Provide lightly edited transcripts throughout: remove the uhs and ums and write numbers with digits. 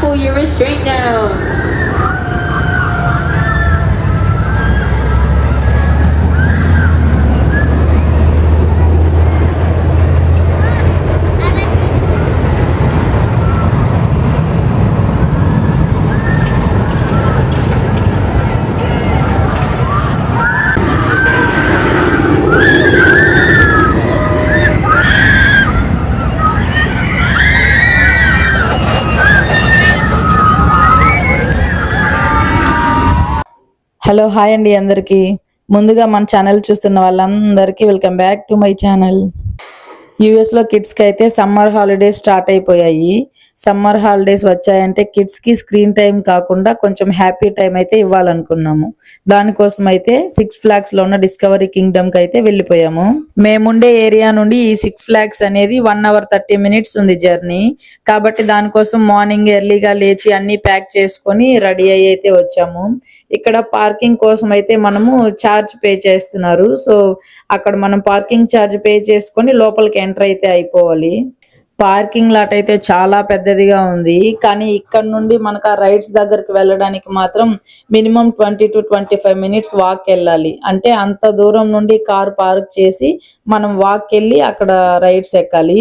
pull your restraint down. Hello hi అండి అందరికీ. ముందుగా మన ఛానల్ చూస్తున్న వాళ్ళందరికీ welcome back to my channel. యూఎస్లో కిడ్స్కి అయితే సమ్మర్ హాలిడేస్ స్టార్ట్ అయిపోయాయి. సమ్మర్ హాలిడేస్ వచ్చాయంటే కిడ్స్కి స్క్రీన్ టైం కాకుండా కొంచెం హ్యాపీ టైం అయితే ఇవ్వాలనుకున్నాము. దానికోసం అయితే 6 ఫ్లాగ్స్లో ఉన్న డిస్కవరీ కింగ్డమ్కి అయితే వెళ్ళిపోయాము. మేముండే ఏరియా నుండి ఈ 6 ఫ్లాగ్స్ అనేది 1 hour 30 minutes ఉంది జర్నీ. కాబట్టి దానికోసం మార్నింగ్ ఎర్లీగా లేచి అన్ని ప్యాక్ చేసుకొని రెడీ అయ్యి అయితే వచ్చాము. ఇక్కడ పార్కింగ్ కోసం అయితే మనము ఛార్జ్ పే చేస్తున్నారు. సో అక్కడ మనం పార్కింగ్ ఛార్జ్ పే చేసుకొని లోపలికి ఎంటర్ అయితే అయిపోవాలి. పార్కింగ్ లాట్ అయితే చాలా పెద్దదిగా ఉంది. కానీ ఇక్కడ నుండి మనకు ఆ రైడ్స్ దగ్గరికి వెళ్ళడానికి మాత్రం మినిమం 20 to 25 minutes వాక్ వెళ్ళాలి. అంటే అంత దూరం నుండి కార్ పార్క్ చేసి మనం వాక్ వెళ్ళి అక్కడ రైడ్స్ ఎక్కాలి.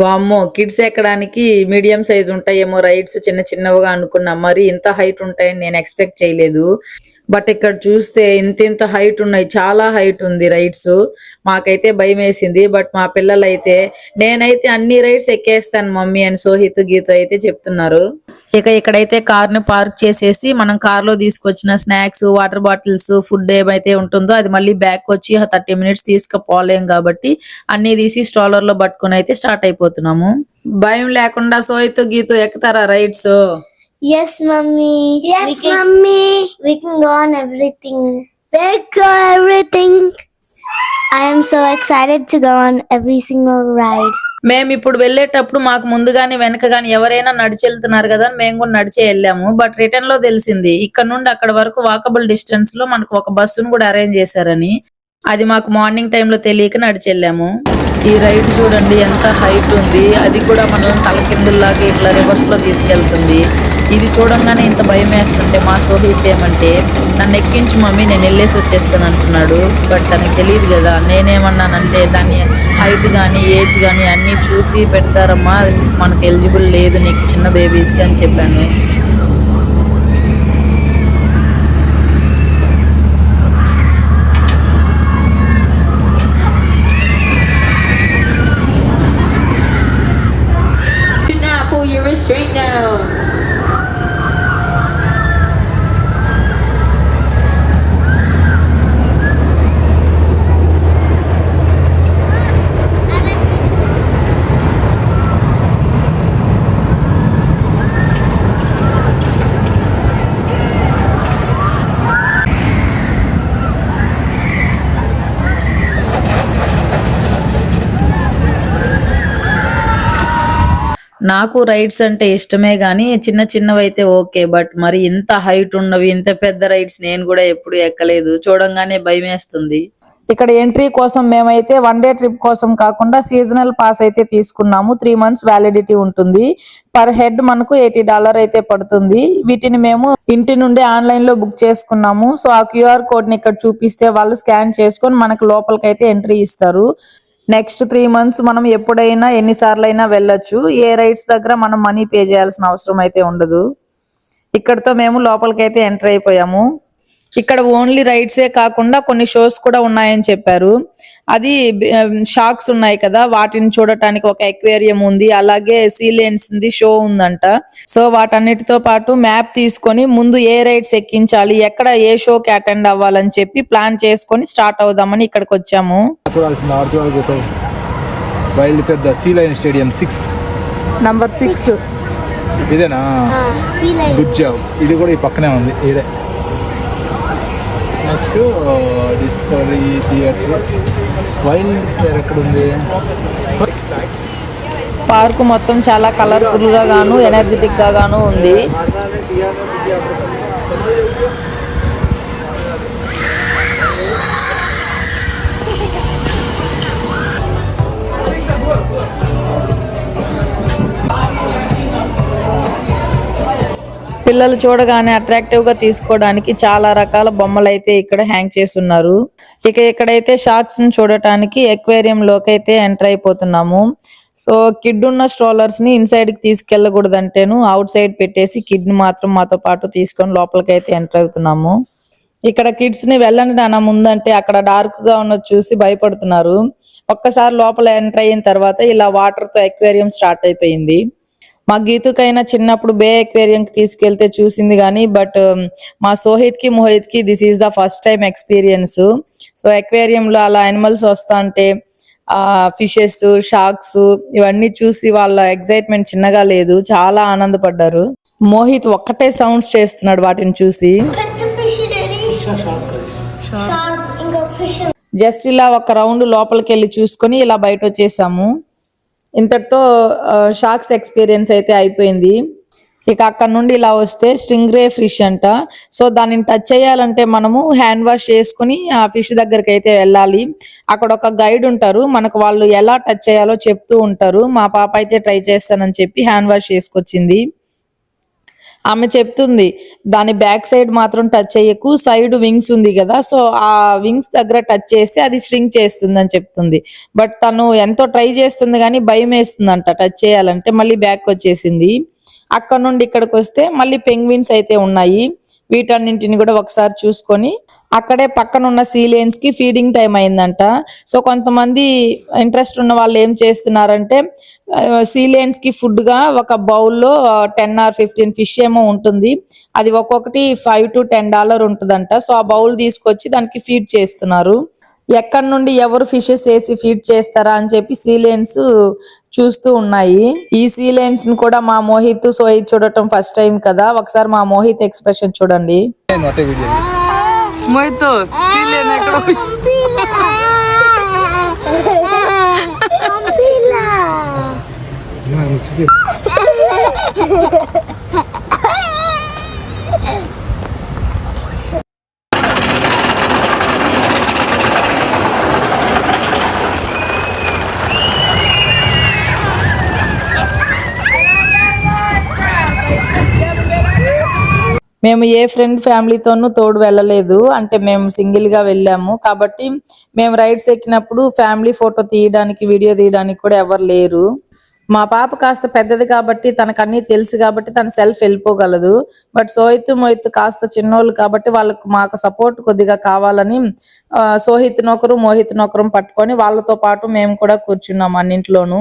వామ్మో, కిడ్స్ ఎక్కడానికి మీడియం సైజ్ ఉంటాయేమో రైడ్స్, చిన్న చిన్నవిగా అనుకున్నా. మరి ఇంత హైట్ ఉంటాయని నేను ఎక్స్పెక్ట్ చేయలేదు. బట్ ఇక్కడ చూస్తే ఇంత హైట్ ఉన్నాయి, చాలా హైట్ ఉంది రైడ్స్. మాకైతే భయం వేసింది. బట్ మా పిల్లలైతే నేనైతే అన్ని రైడ్స్ ఎక్కేస్తాను మమ్మీ అని సోహిత్ గీత అయితే చెప్తున్నారు. ఇక్కడైతే కార్ ని పార్క్ చేసేసి మనం కార్ లో తీసుకొచ్చిన స్నాక్స్, వాటర్ బాటిల్స్, ఫుడ్ ఏమైతే ఉంటుందో అది మళ్ళీ బ్యాక్ వచ్చి 30 minutes తీసుకుపోలేం కాబట్టి అన్ని తీసి స్ట్రాలర్ లో పట్టుకుని అయితే స్టార్ట్ అయిపోతున్నాము. భయం లేకుండా సోహిత్ గీత ఎక్కుతారా rides? Yes, mommy. Yes, mommy. We can go on everything. Let's go everything. I am so excited to go on every single ride. మేము ఇప్పుడు వెళ్ళేటప్పుడు మాకు ముందుగానే వెనక గాని ఎవరైనా నడిచి వెళ్తున్నారు కదా, మేము కూడా నడిచే వెళ్ళాము. బట్ రిటర్న్ లో తెలిసింది ఇక్కడ నుండి అక్కడ వరకు వాకబుల్ డిస్టెన్స్ లో మనకు ఒక బస్సును కూడా అరేంజ్ చేశారని. అది మాకు మార్నింగ్ టైంలో తెలియక నడిచి వెళ్ళాము. ఈ రైడ్ చూడండి ఎంత హైట్ ఉంది. అది కూడా మనల్ని తలకిందుల్లాగా ఇట్లా రివర్స్ లో తీసుకెళ్తుంది. ఇది చూడంగానే ఇంత భయం వేస్తుంటే మా సోహిత్ ఏమంటే నన్ను ఎక్కించు మమ్మీ, నేను వెళ్ళేసి వచ్చేస్తాను అంటున్నాడు. బట్ తనకు తెలియదు కదా. నేనేమన్నానంటే దాని హైట్ కానీ ఏజ్ కానీ అన్నీ చూసి పెడతారమ్మా, మనకు ఎలిజిబుల్ లేదు నీకు చిన్న బేబీస్కి అని చెప్పాను. Do not pull your restraint down. నాకు రైడ్స్ అంటే ఇష్టమే గానీ చిన్న చిన్నవి అయితే ఓకే. బట్ మరి ఇంత హైట్ ఉన్నవి, ఇంత పెద్ద రైడ్స్ నేను కూడా ఎప్పుడు ఎక్కలేదు. చూడంగానే భయం వేస్తుంది. ఇక్కడ ఎంట్రీ కోసం మేమైతే 1 day ట్రిప్ కోసం కాకుండా సీజనల్ పాస్ అయితే తీసుకున్నాము. 3 months వ్యాలిడిటీ ఉంటుంది. పర్ హెడ్ మనకు $80 అయితే పడుతుంది. వీటిని మేము ఇంటి నుండి ఆన్లైన్ లో బుక్ చేసుకున్నాము. సో ఆ QR కోడ్ ని ఇక్కడ చూపిస్తే వాళ్ళు స్కాన్ చేసుకొని మనకు లోపలికి అయితే ఎంట్రీ ఇస్తారు. నెక్స్ట్ 3 months మనం ఎప్పుడైనా ఎన్నిసార్లు అయినా వెళ్ళొచ్చు. ఏ రైడ్స్ దగ్గర మనం మనీ పే చేయాల్సిన అవసరం అయితే ఉండదు. ఇక్కడతో మేము లోపలికైతే ఎంటర్ అయిపోయాము. ఇక్కడ ఓన్లీ రైడ్సే కాకుండా కొన్ని షోస్ కూడా ఉన్నాయని చెప్పారు. అది షార్క్స్ ఉన్నాయి కదా, వాటిని చూడటానికి ఒక ఎక్వేరియం ఉంది. అలాగే సీలేన్స్ షో ఉందంట. సో వాటన్నిటితో పాటు మ్యాప్ తీసుకొని ముందు ఏ రైడ్స్ ఎక్కించాలి, ఎక్కడ ఏ షోకి అటెండ్ అవ్వాలని చెప్పి ప్లాన్ చేసుకొని స్టార్ట్ అవుదామని ఇక్కడికి వచ్చాము. స్టేడియం 6 నంబర్ 6 ఇదేనా? Good job. ఇది కూడా ఈ పక్కనే ఉంది. ఇదే next discovery theatre. Wild fire ఎక్కడ ఉంది? పార్క్ మొత్తం చాలా కలర్ఫుల్ గా గాను ఎనర్జెటిక్ గా గాను ఉంది. పిల్లలు చూడగానే అట్రాక్టివ్ గా తీసుకోవడానికి చాలా రకాల బొమ్మలు అయితే ఇక్కడ హ్యాంగ్ చేసి ఉన్నారు. ఇక్కడైతే షార్క్స్ ని చూడటానికి ఎక్వేరియం లోకి అయితే ఎంటర్ అయిపోతున్నాము. సో కిడ్ ఉన్న స్ట్రోలర్స్ ని ఇన్సైడ్ కి తీసుకెళ్లకూడదంటేను అవుట్ సైడ్ పెట్టేసి కిడ్ ని మాత్రం మాతో పాటు తీసుకొని లోపలికి అయితే ఎంటర్ అవుతున్నాము. ఇక్కడ కిడ్స్ ని వెళ్ళండి నాన్న ముందంటే అక్కడ డార్క్ గా ఉన్నది చూసి భయపడుతున్నారు. ఒక్కసారి లోపల ఎంటర్ అయిన తర్వాత ఇలా వాటర్ తో ఎక్వేరియం స్టార్ట్ అయిపోయింది. మా గీతుకైనా చిన్నప్పుడు బే ఎక్వేరియం కి తీసుకెళ్తే చూసింది కానీ బట్ మా సోహిత్ కి మోహిత్ కి this is the first time experience. So aquarium లో అలా అనిమల్స్ వస్తా అంటే ఫిషెస్, షార్క్స్ ఇవన్నీ చూసి వాళ్ళ ఎక్సైట్మెంట్ చిన్నగా లేదు, చాలా ఆనందపడ్డారు. మోహిత్ ఒక్కటే సౌండ్స్ చేస్తున్నాడు వాటిని చూసి. జస్ట్ ఇలా ఒక రౌండ్ లోపలికి వెళ్ళి చూసుకొని ఇలా బయట వచ్చేసాము. ఇంతటితో షార్క్స్ ఎక్స్పీరియన్స్ అయితే అయిపోయింది. ఇక అక్కడ నుండి ఇలా వస్తే స్టింగ్రే ఫిష్ అంట. సో దానిని టచ్ చేయాలంటే మనము హ్యాండ్ వాష్ చేసుకుని ఆ ఫిష్ దగ్గరికి అయితే వెళ్ళాలి. అక్కడ ఒక గైడ్ ఉంటారు, మనకు వాళ్ళు ఎలా టచ్ చేయాలో చెప్తూ ఉంటారు. మా పాప అయితే ట్రై చేస్తానని చెప్పి హ్యాండ్ వాష్ చేసుకొచ్చింది. ఆమె చెప్తుంది దాని బ్యాక్ సైడ్ మాత్రం టచ్ చేయకు, సైడ్ వింగ్స్ ఉంది కదా, సో ఆ వింగ్స్ దగ్గర టచ్ చేస్తే అది స్ట్రింగ్ చేస్తుంది అని చెప్తుంది. బట్ తను ఎంతో ట్రై చేస్తుంది కానీ భయం వేస్తుందంట టచ్ చేయాలంటే. మళ్ళీ బ్యాక్ వచ్చేసింది. అక్కడ నుండి ఇక్కడికి వస్తే మళ్ళీ పెంగ్విన్స్ అయితే ఉన్నాయి. వీటన్నింటిని కూడా ఒకసారి చూసుకొని అక్కడే పక్కన ఉన్న సీలియన్స్ కి ఫీడింగ్ టైం అయిందంట. సో కొంతమంది ఇంట్రెస్ట్ ఉన్న వాళ్ళు ఏం చేస్తున్నారంటే సీలియన్స్ కి ఫుడ్ గా ఒక బౌల్లో 10 or 15 ఫిష్ ఏమో ఉంటుంది. అది ఒక్కొక్కటి $5 to $10 ఉంటుందంట. సో ఆ బౌల్ తీసుకొచ్చి దానికి ఫీడ్ చేస్తున్నారు. ఎక్కడి నుండి ఎవరు ఫిషెస్ వేసి ఫీడ్ చేస్తారా అని చెప్పి సీలియన్స్ చూస్తూ ఉన్నాయి. ఈ సీలియన్స్ ని కూడా మా మోహిత్ సోహిత్ చూడటం ఫస్ట్ టైం కదా. ఒకసారి మా మోహిత్ ఎక్స్ప్రెషన్ చూడండి. మోహిత్ సీలియన్ ఎక్కడ మేము ఏ ఫ్రెండ్ ఫ్యామిలీతోనూ తోడు వెళ్ళలేదు, అంటే మేము సింగిల్ గా వెళ్ళాము కాబట్టి మేము రైడ్స్ ఎక్కినప్పుడు ఫ్యామిలీ ఫోటో తీయడానికి వీడియో తీయడానికి కూడా ఎవరు లేరు. మా పాప కాస్త పెద్దది కాబట్టి తనకు అన్ని తెలుసు కాబట్టి తన సెల్ఫ్ వెళ్ళిపోగలదు. బట్ సోహిత్ మోహిత్ కాస్త చిన్నోళ్ళు కాబట్టి వాళ్ళకు మాకు సపోర్ట్ కొద్దిగా కావాలని సోహిత్ నొకరు మోహిత్ నొకరం పట్టుకొని వాళ్ళతో పాటు మేము కూడా కూర్చున్నాం అన్నింట్లోనూ.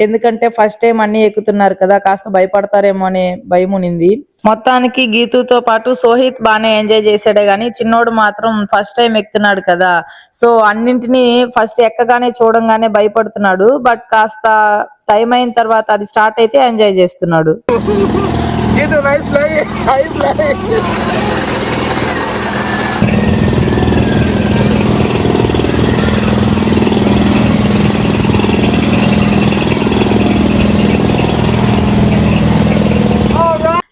ఎందుకంటే ఫస్ట్ టైం అన్ని ఎక్కుతున్నారు కదా, కాస్త భయపడతారేమో అనే భయం ఉనింది. మొత్తానికి గీతుతో పాటు సోహిత్ బాగానే ఎంజాయ్ చేసాడే గానీ చిన్నోడు మాత్రం ఫస్ట్ టైం ఎక్కుతున్నాడు కదా, సో అన్నింటినీ ఫస్ట్ ఎక్కగానే చూడంగానే భయపడుతున్నాడు. బట్ కాస్త టైం అయిన తర్వాత అది స్టార్ట్ అయితే ఎంజాయ్ చేస్తున్నాడు.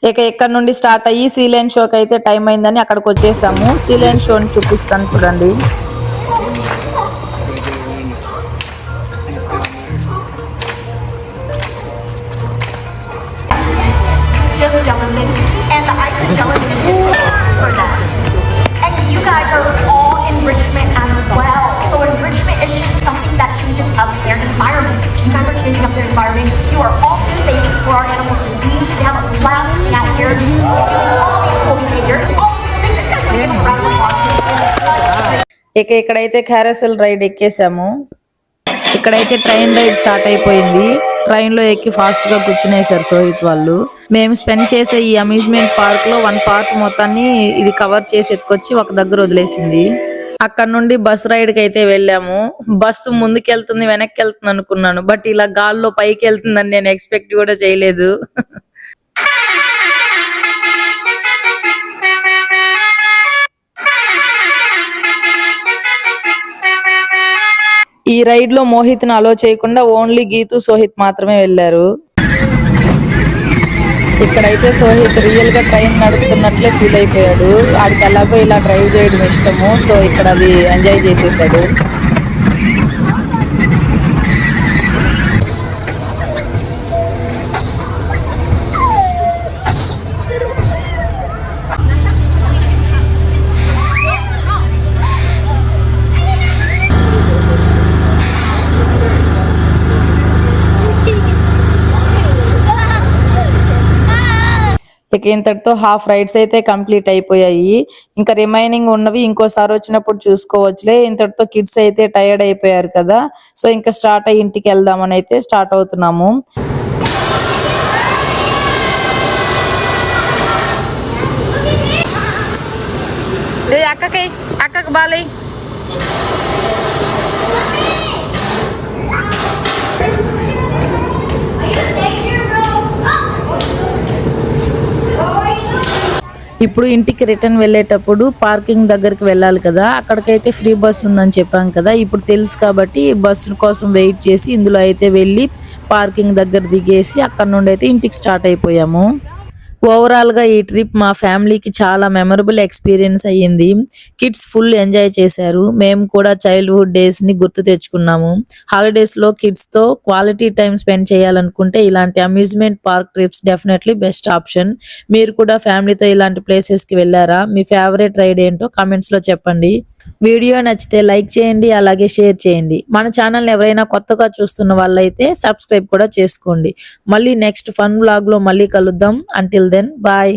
ఇక ఇక్కడ నుండి స్టార్ట్ అయ్యి సీలైన్ షోకి అయితే టైం అయిందని అక్కడికి వచ్చేసాము. సీలైన్ షోని చూపిస్తాను చూడండి. You are all new faces for our animals to see. They have a blast being out here doing all these cool behaviors. All these things that guys are giving a round of applause. ఇక్కడైతే క్యారసెల్ ride ఎక్కేసాము. ఇక్కడైతే train ride start అయిపోయింది. Train లో ఎక్కి fast గా కూర్చునేసారు సోహిత్ వాళ్ళు. మేము spend చేసే ఈ అమ్యూజ్మెంట్ పార్క్ లో 1 పార్ట్ మొత్తాన్ని ఇది కవర్ చేసి ఎత్తుకొచ్చి ఒక దగ్గర వదిలేసింది. అక్కడ నుండి బస్ రైడ్ కి అయితే వెళ్ళాము. బస్సు ముందుకెళ్తుంది వెనక్కి వెళ్తుంది అనుకున్నాను, బట్ ఇలా గాల్లో పైకి వెళ్తుందని నేను ఎక్స్పెక్ట్ కూడా చేయలేదు. ఈ రైడ్ లో మోహిత్ ని అలో చేయకుండా ఓన్లీ గీతు సోహిత్ మాత్రమే వెళ్ళారు. ఇక్కడైతే సోహిత్ రియల్ గా ట్రైన్ నడుపుతున్నట్లే ఫీల్ అయిపోయాడు. ఆడికి ఎలాగో ఇలా డ్రైవ్ చేయడం ఇష్టము, సో ఇక్కడ అది ఎంజాయ్ చేసేసాడు. ఇక ఇంతటితో హాఫ్ రైడ్స్ అయితే కంప్లీట్ అయిపోయాయి. ఇంకా రిమైనింగ్ ఉన్నవి ఇంకోసారి వచ్చినప్పుడు చూసుకోవచ్చులే. ఇంతటితో కిడ్స్ అయితే టైర్డ్ అయిపోయారు కదా, సో ఇంకా స్టార్ట్ అయ్యి ఇంటికి వెళ్దామని అయితే స్టార్ట్ అవుతున్నాము. అక్కకి బాలే ఇప్పుడు ఇంటికి రిటర్న్ వెళ్ళేటప్పుడు పార్కింగ్ దగ్గరికి వెళ్ళాలి కదా, అక్కడికైతే ఫ్రీ బస్ ఉందని చెప్పాం కదా. ఇప్పుడు తెలుసు కాబట్టి బస్సు కోసం వెయిట్ చేసి ఇందులో అయితే వెళ్ళి పార్కింగ్ దగ్గర దిగేసి అక్కడ నుండి అయితే ఇంటికి స్టార్ట్ అయిపోయాము. ఓవరాల్ గా ఈ ట్రిప్ మా ఫ్యామిలీకి చాలా మెమరబుల్ ఎక్స్పీరియన్స్ అయ్యింది. కిడ్స్ ఫుల్ ఎంజాయ్ చేశారు. మేము కూడా చైల్డ్హుడ్ డేస్ ని గుర్తు తెచ్చుకున్నాము. హాలిడేస్ లో కిడ్స్ తో క్వాలిటీ టైం స్పెండ్ చేయాలనుకుంటే ఇలాంటి amusement park trips definitely best option. మీరు కూడా ఫ్యామిలీతో ఇలాంటి ప్లేసెస్ కి వెళ్ళారా? మీ ఫేవరెట్ రైడ్ ఏంటో కామెంట్స్ లో చెప్పండి. వీడియో నచ్చితే లైక్ చేయండి, అలాగే షేర్ చేయండి. మన ఛానల్ ఎవరైనా కొత్తగా చూస్తున్న వాళ్ళైతే సబ్స్క్రైబ్ కూడా చేసుకోండి. మళ్ళీ నెక్స్ట్ ఫన్ వ్లాగ్ లో మళ్ళీ కలుద్దాం. Until then bye.